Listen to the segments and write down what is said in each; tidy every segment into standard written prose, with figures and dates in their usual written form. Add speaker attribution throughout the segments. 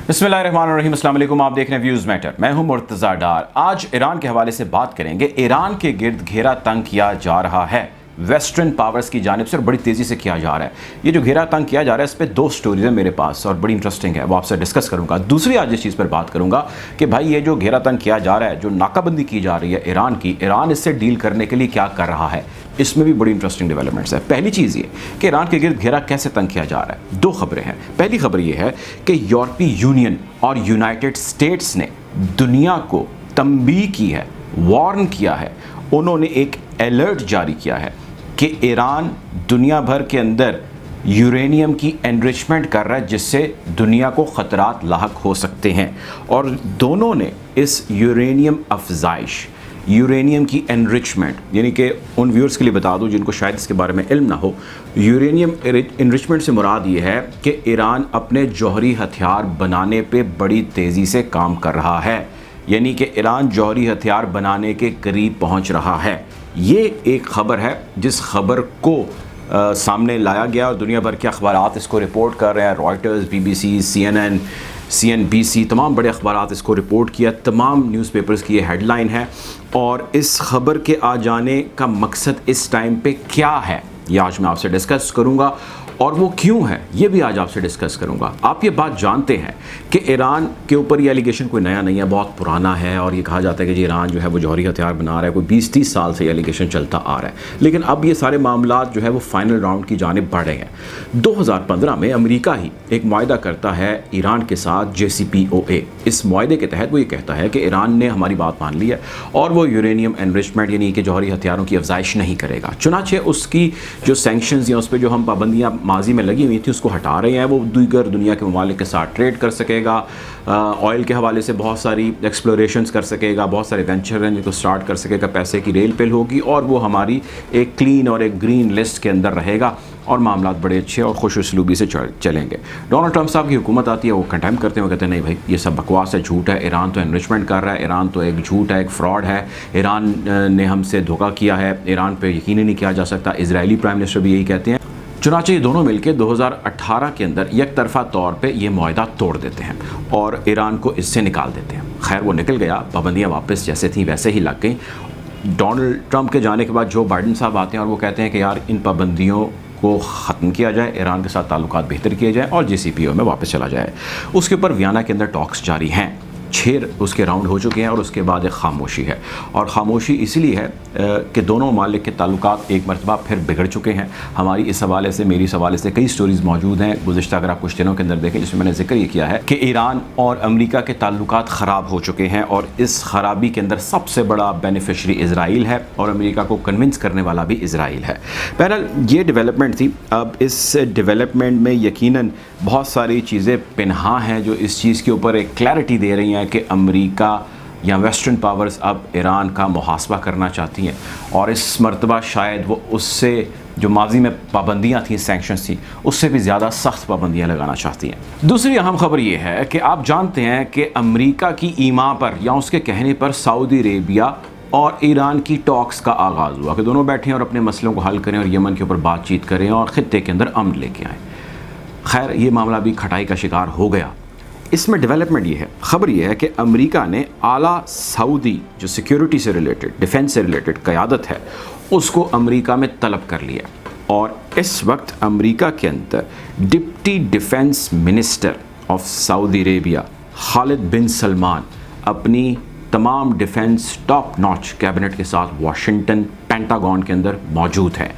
Speaker 1: बिस्मिल्लाहिर्रहमानिर्रहीम, अस्सलाम वालेकुम। आप देख रहे हैं व्यूज़ मैटर। मैं हूं मुर्तज़ा डार। आज ईरान के हवाले से बात करेंगे। ईरान के गिर्द घेरा तंग किया जा रहा है वेस्टर्न पावर्स की जानिब से और बड़ी तेज़ी से किया जा रहा है। ये जो घेरा तंग किया जा रहा है, इस पर दो स्टोरीज हैं मेरे पास और बड़ी इंटरेस्टिंग है, वो आपसे डिस्कस करूंगा। दूसरी आज इस चीज़ पर बात करूंगा कि भाई ये जो घेरा तंग किया जा रहा है, जो नाकाबंदी की जा रही है ईरान की, ईरान इससे डील करने के लिए क्या कर रहा है, इसमें भी बड़ी इंटरेस्टिंग डेवलपमेंट्स है। पहली चीज़ ये कि ईरान के गिर्द घेरा कैसे तंग किया जा रहा है। दो खबरें हैं। पहली खबर ये है कि यूरोपीय यूनियन और यूनाइटेड स्टेट्स ने दुनिया को तंबीह की है, वार्न किया है। उन्होंने एक अलर्ट जारी किया है कि ईरान दुनिया भर के अंदर यूरेनियम की एनरिचमेंट कर रहा है, जिससे दुनिया को ख़तरात लाहक हो सकते हैं। और दोनों ने इस यूरेनियम अफजाइश, यूरेनियम की एनरिचमेंट, यानी कि उन व्यूअर्स के लिए बता दूं जिनको शायद इसके बारे में इल्म ना हो, यूरेनियम एनरिचमेंट से मुराद ये है कि ईरान अपने जौहरी हथियार बनाने पे बड़ी तेज़ी से काम कर रहा है, यानी कि ईरान जौहरी हथियार बनाने के करीब पहुंच रहा है। ये एक ख़बर है जिस खबर को सामने लाया गया और दुनिया भर के अखबारात इसको रिपोर्ट कर रहे हैं। रॉयटर्स, BBC, CNN, CNBC, तमाम बड़े अखबारात इसको रिपोर्ट किया, तमाम न्यूज़पेपर्स की ये हेडलाइन है। और इस खबर के आ जाने का मकसद इस टाइम पे क्या है, ये आज मैं आपसे डिस्कस करूँगा, और वो क्यों है ये भी आज आपसे डिस्कस करूंगा। आप ये बात जानते हैं कि ईरान के ऊपर ये एलिगेशन कोई नया नहीं है, बहुत पुराना है, और ये कहा जाता है कि जी ईरान जो है वो जौहरी हथियार बना रहा है। कोई 20-30 साल से ये एलिगेशन चलता आ रहा है, लेकिन अब ये सारे मामला जो है वो फाइनल राउंड की जानिब बढ़ रहे हैं। 2015 में अमेरिका ही एक मुआहदा करता है ईरान के साथ, JCPOA। इस मुआहदे के तहत वो ये कहता है कि ईरान ने हमारी बात मान ली है और वो यूरेनियम एनरिचमेंट यानी कि जौहरी हथियारों की अफजाइश नहीं करेगा। चुनाचे उसकी जो सैंक्शंस या उस पर जो हम पाबंदियाँ माजी में लगी हुई थी उसको हटा रहे हैं। वो दीगर दुनिया के ममालिक के साथ ट्रेड कर सकेगा, ऑयल के हवाले से बहुत सारी एक्सप्लोरेशंस कर सकेगा, बहुत सारे वेंचर हैं जिनको स्टार्ट कर सकेगा, पैसे की रेल पेल होगी और वो हमारी एक क्लीन और एक ग्रीन लिस्ट के अंदर रहेगा और मामला बड़े अच्छे और खुश उसलूबी से चलेंगे। डोनाल्ड ट्रंप साहब की हुकूमत आती है, वो कंटेम करते हैं, वो कहते हैं नहीं भाई ये सब बकवास है, झूठ है, ईरान तो एनरिचमेंट कर रहा है, ईरान तो एक झूठ है, एक फ्रॉड है, ईरान ने हमसे धोखा किया है, ईरान पे यकीन ही नहीं किया जा सकता। इजरायली प्राइम मिनिस्टर भी यही कहते हैं। चुनाचे ये दोनों मिलकर 2018 के अंदर एक तरफा तौर पे ये मुआहदा तोड़ देते हैं और ईरान को इससे निकाल देते हैं। खैर वो निकल गया, पाबंदियाँ वापस जैसे थी वैसे ही लग गई। डोनाल्ड ट्रंप के जाने के बाद जो बाइडन साहब आते हैं और वो कहते हैं कि यार इन पाबंदियों को ख़त्म किया जाए, ईरान के साथ ताल्लुकात बेहतर किए जाए और JCPOA में वापस चला जाए। उसके ऊपर वियना के अंदर टॉक्स जारी हैं, 6 उसके राउंड हो चुके हैं और उसके बाद एक खामोशी है। और ख़ामोशी इसलिए है कि दोनों ममालिक के ताल्लुकात एक मरतबा फिर बिगड़ चुके हैं। हमारी इस हवाले से, मेरी इस हवाले से कई स्टोरीज़ मौजूद हैं गुज़िश्ता, अगर आप कुछ दिनों के अंदर देखें, जिसमें मैंने जिक्र ये किया है कि ईरान और अमेरिका के ताल्लुकात ख़राब हो चुके हैं और इस ख़राबी के अंदर सबसे बड़ा बेनिफिशरी इजराइल है और अमेरिका को कन्विंस करने वाला भी इजराइल है। बहरहाल ये डेवलपमेंट थी। अब इस डेवलपमेंट में यकीनन बहुत सारी चीज़ें पिनहा हैं जो इस चीज़ के ऊपर एक क्लैरिटी दे रही हैं कि अमेरिका या वेस्टर्न पावर्स अब ईरान का मुहासबा करना चाहती हैं और इस मरतबा शायद वो उससे जो माजी में पाबंदियाँ थी, सैंक्शंस थी, उससे भी ज़्यादा सख्त पाबंदियाँ लगाना चाहती हैं। दूसरी अहम खबर ये है कि आप जानते हैं कि अमेरिका की ईमा पर या उसके कहने पर सऊदी अरेबिया और ईरान की टॉक्स का आगाज़ हुआ कि दोनों बैठें और अपने मसलों को हल करें और यमन के ऊपर बातचीत करें और ख़ित्ते के अंदर अमन लेके आएँ। खैर ये मामला भी खटाई का शिकार हो गया। इसमें डेवलपमेंट ये है, खबर ये है कि अमेरिका ने आला सऊदी जो सिक्योरिटी से रिलेटेड, डिफेंस से रिलेटेड क़यादत है, उसको अमेरिका में तलब कर लिया और इस वक्त अमेरिका के अंदर deputy defence minister of Saudi Arabia Khalid bin Salman अपनी तमाम डिफेंस टॉप नॉच कैबिनेट के साथ वाशिंगटन पेंटागन के अंदर मौजूद है।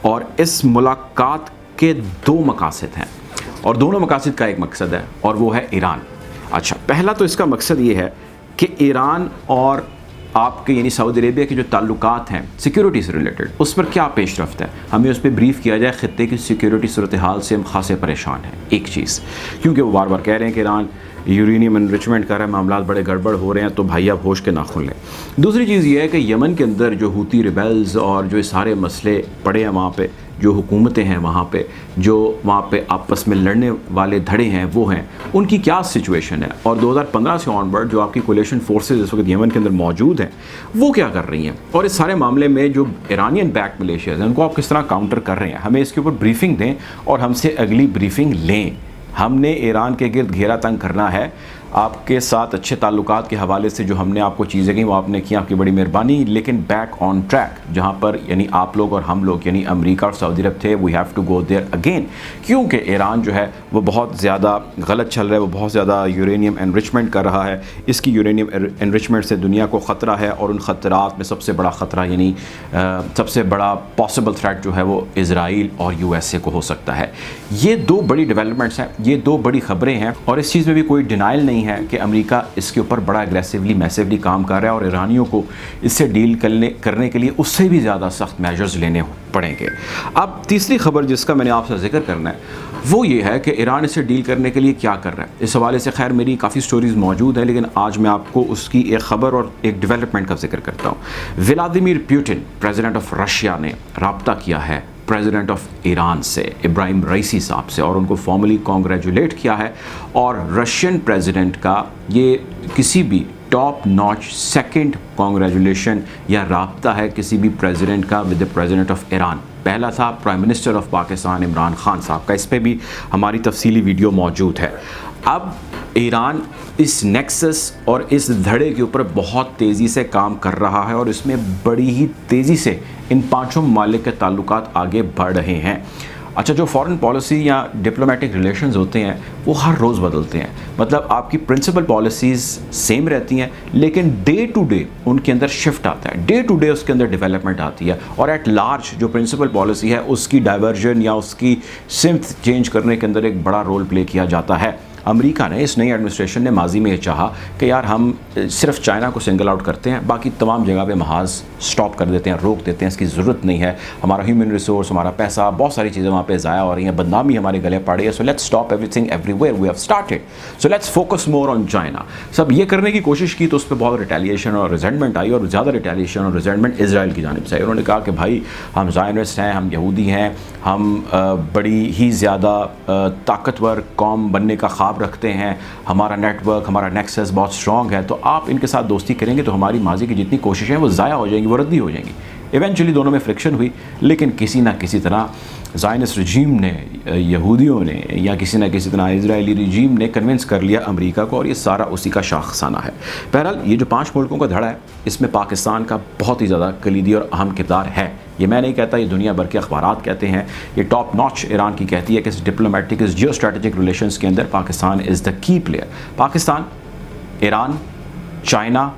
Speaker 1: और इस मुलाकात के दो मकासद हैं और दोनों मकासद का एक मकसद है और वो है ईरान। अच्छा, पहला तो इसका मकसद ये है कि ईरान और आपके यानी सऊदी अरेबिया के जो ताल्लुकात हैं सिक्योरिटी से रिलेटेड, उस पर क्या पेश रफ्त है, हमें उस पर ब्रीफ़ किया जाए। ख़ित्ते की सिक्योरिटी सूरत हाल से हम खासे परेशान हैं। एक चीज़, क्योंकि वो बार बार कह रहे हैं कि ईरान यूरेनियम एनरिचमेंट कर रहा है, मामला बड़े गड़बड़ हो रहे हैं, तो भाई आप होश के नाखुन लें। दूसरी चीज़ ये है कि यमन के अंदर जो हूती रिबेल्स और जो सारे मसले पड़े हैं वहाँ पे, जो हुकूमतें हैं वहाँ पे, जो वहाँ पे आपस में लड़ने वाले धड़े हैं वो हैं, उनकी क्या सिचुएशन है और 2015 से ऑनवर्ड जो आपकी कोलिशन फोर्सेज इस वक्त यमन के अंदर मौजूद हैं वो क्या कर रही हैं और इस सारे मामले में जो ईरानियन बैक्ड मलेशियाज़ हैं उनको आप किस तरह काउंटर कर रहे हैं। हमें इसके ऊपर ब्रीफिंग दें और हमसे अगली ब्रीफिंग लें हमने ईरान के गिर्द घेरा तंग करना है। आपके साथ अच्छे ताल्लुकात के हवाले से जो हमने आपको चीज़ें की वो आपने की, आपकी बड़ी मेहरबानी। लेकिन बैक ऑन ट्रैक जहाँ पर यानी आप लोग और हम लोग यानी अमेरिका और सऊदी अरब थे, we have to go there again, क्योंकि ईरान जो है वो बहुत ज़्यादा गलत चल रहा है, वो बहुत ज़्यादा यूरेनियम एनरिचमेंट कर रहा है। इसकी यूरेनियम एनरिचमेंट से दुनिया को ख़तरा है और उन ख़तरात में सबसे बड़ा ख़तरा यानी सबसे बड़ा पॉसिबल थ्रेट जो है वो इजराइल और USA को हो सकता है। ये दो बड़ी डेवलपमेंट्स हैं, ये दो बड़ी ख़बरें हैं और इस चीज़ में भी कोई डिनाइल नहीं है कि अमेरिका इसके ऊपर बड़ा एग्रेसिवली मैसिवली काम कर रहा है और ईरानियों को इससे डील करने के लिए उससे भी ज़्यादा सख्त मेजर्स लेने पड़ेंगे। अब तीसरी खबर जिसका मैंने आपसे जिक्र करना है वो ये है कि ईरान इससे डील करने के लिए क्या कर रहा है। इस हवाले से खैर मेरी काफ़ी स्टोरीज़ मौजूद हैं, लेकिन आज मैं आपको उसकी एक ख़बर और एक डेवलपमेंट का जिक्र करता हूँ। Vladimir Putin president of Russia ने रब्ता किया है प्रेसिडेंट ऑफ ईरान से, इब्राहिम रईसी साहब से, और उनको फॉर्मली कॉन्ग्रेचुलेट किया है। और रशियन प्रेसिडेंट का ये किसी भी टॉप नॉच सेकंड कॉन्ग्रेचुलेशन या राब्ता है किसी भी प्रेसिडेंट का with the president of Iran. पहला था prime minister of Pakistan Imran Khan साहब का, इस पर भी हमारी तफसीली वीडियो मौजूद है। अब ईरान इस नेक्सस और इस धड़े के ऊपर बहुत तेज़ी से काम कर रहा है और इसमें बड़ी ही तेज़ी से इन पांचों ममालिक के ताल्लुकात आगे बढ़ रहे हैं। अच्छा, जो फॉरेन पॉलिसी या डिप्लोमेटिक रिलेशंस होते हैं वो हर रोज़ बदलते हैं, मतलब आपकी प्रिंसिपल पॉलिसीज़ सेम रहती हैं लेकिन डे टू डे उनके अंदर शिफ्ट आता है, डे टू डे उसके अंदर डेवलपमेंट आती है और एट लार्ज जो प्रिंसिपल पॉलिसी है उसकी डाइवर्जन या उसकी सिम्थ चेंज करने के अंदर एक बड़ा रोल प्ले किया जाता है। अमेरिका ने, इस नई एडमिनिस्ट्रेशन ने माजी में ये चाहा कि यार हम सिर्फ चाइना को सिंगल आउट करते हैं, बाकी तमाम जगह पे महाज स्टॉप कर देते हैं, रोक देते हैं, इसकी ज़रूरत नहीं है, हमारा ह्यूमन रिसोर्स, हमारा पैसा, बहुत सारी चीज़ें वहाँ पे ज़ाया हो रही हैं, बदनामी हमारे गले पड़ रही है। So let's stop everything everywhere, we have started, so let's focus more on China. सब ये करने की कोशिश की तो उस पर बहुत रिटेलिएशन और रिजेंटमेंट आई और ज़्यादा रिटेलिएशन और रिजेंटमेंट इसराइल की जानिब से आई। उन्होंने कहा कि भाई हम ज़ायनिस्ट हैं, हम यहूदी हैं, हम बड़ी ही ज़्यादा ताकतवर कौम बनने का ख्वाब रखते हैं, हमारा नेटवर्क, हमारा नेक्सस बहुत स्ट्रॉन्ग है, तो आप इनके साथ दोस्ती करेंगे तो हमारी माजी की जितनी कोशिशें हैं वो ज़ाया हो जाएंगी, वो रद्दी हो जाएंगी। इवेंचुअली दोनों में फ्रिक्शन हुई, लेकिन किसी ना किसी तरह ज़ायनिस्ट रजीम ने, यहूदियों ने या किसी ना किसी तरह इजरायली रजीम ने कन्विंस कर लिया अमेरिका को और ये सारा उसी का शाखसाना है। बहरहाल ये जो 5 मुल्कों का धड़ा है इसमें पाकिस्तान का बहुत ही ज़्यादा कलीदी और अहम किरदार है। ये मैं नहीं कहता, ये दुनिया भर के अखबारात कहते हैं, ये टॉप नॉच ईरान की कहती है कि इस डिप्लोमेटिक, इस जियो स्ट्रेटेजिक रिलेशंस के अंदर Pakistan is the key player. Pakistan, Iran, China,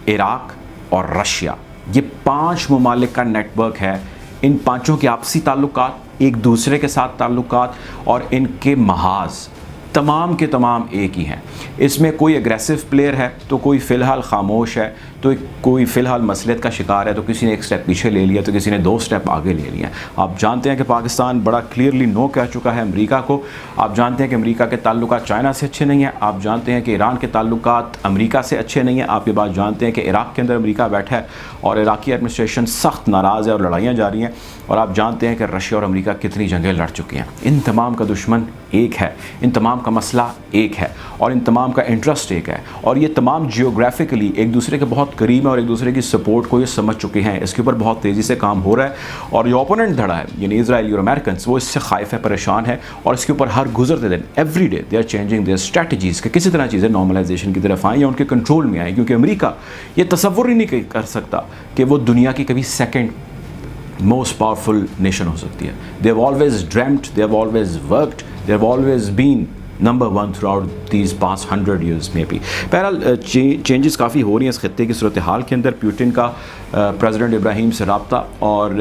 Speaker 1: Iraq और रशिया, ये 5 ममालिक का नेटवर्क है। इन पाँचों के आपसी ताल्लुकात, एक दूसरे के साथ ताल्लुकात और इनके महाज तमाम के तमाम एक ही हैं। इसमें कोई एग्रेसिव प्लेयर है तो कोई फ़िलहाल खामोश है, तो कोई फ़िलहाल मसलियत का शिकार है, तो किसी ने एक स्टेप पीछे ले लिया, तो किसी ने 2 स्टेप आगे ले लिया। आप जानते हैं कि पाकिस्तान बड़ा क्लियरली नो कह चुका है अमेरिका को। आप जानते हैं कि अमेरिका के ताल्लुकात चाइना से अच्छे नहीं हैं। आप जानते हैं कि ईरान के ताल्लुकात अमेरिका से अच्छे नहीं हैं। आप ये बात जानते हैं कि इराक़ के अंदर अमेरिका बैठा है और इराक़ी एडमिनिस्ट्रेशन सख्त नाराज़ है और लड़ाइयाँ जारी हैं। और आप जानते हैं कि रशिया और अमेरिका कितनी जंगें लड़ चुकी हैं। इन तमाम का दुश्मन एक है, इन तमाम का मसला एक है और इन तमाम का इंटरेस्ट एक है और ये तमाम जियोग्राफिकली एक दूसरे के बहुत करीब हैं और एक दूसरे की सपोर्ट को ये समझ चुके हैं। इसके ऊपर बहुत तेज़ी से काम हो रहा है और जो ओपोनेंट धड़ा है यानी इजराइल और अमेरिकन, वो इससे खाइफ है, परेशान है और इसके ऊपर हर गुजरते दिन every day they are changing their strategies कि किसी तरह चीज़ें नॉर्मलाइजेशन की तरफ आएँ या उनके कंट्रोल में आएँ, क्योंकि अमेरिका ये तसव्वुर ही नहीं कर सकता कि वो दुनिया की कभी सेकेंड मोस्ट पावरफुल नेशन हो सकती है। They have always dreamed, they have always worked, they have always been number 1 throughout these past 100 years maybe। बहरहाल चेंजेस काफ़ी हो रही हैं इस खत्ते की सूरत हाल के अंदर। पुतिन का प्रेसिडेंट इब्राहिम से रब्ता और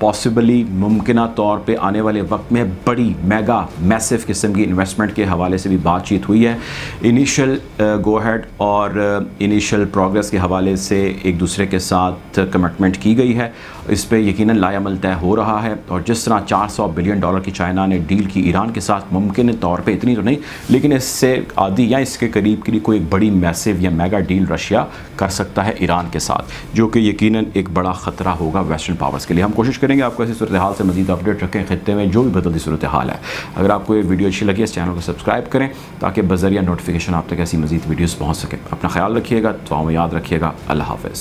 Speaker 1: पॉसिबली मुमकिना तौर पे आने वाले वक्त में बड़ी मेगा मैसिव किस्म की इन्वेस्टमेंट के हवाले से भी बातचीत हुई है। इनिशियल गो हेड और इनिशियल प्रोग्रेस के हवाले से एक दूसरे के साथ कमिटमेंट की गई है। इस पर यकीनन लायामल तय हो रहा है और जिस तरह $400 बिलियन की चाइना ने डील की ईरान के साथ, मुमकिन तौर पे इतनी तो नहीं लेकिन इससे आधी या इसके करीब की कोई एक बड़ी मैसिव या मेगा डील रशिया कर सकता है ईरान के साथ, जो कि यकीनन एक बड़ा ख़तरा होगा वेस्टर्न पावर्स के लिए। हम कोशिश करेंगे आपको ऐसी सूरत हाल से मज़ीद अपडेट रखें खत्ते में जो भी बदलती सूरत हाल है। अगर आपको ये वीडियो अच्छी लगी इस चैनल को सब्सक्राइब करें ताकि बज़रिया नोटिफिकेशन आप तक ऐसी मज़ीद वीडियोज़ पहुँच सके। अपना ख्याल रखिएगा, दुआओं में याद रखिएगा। अल्लाह हाफ़िज़।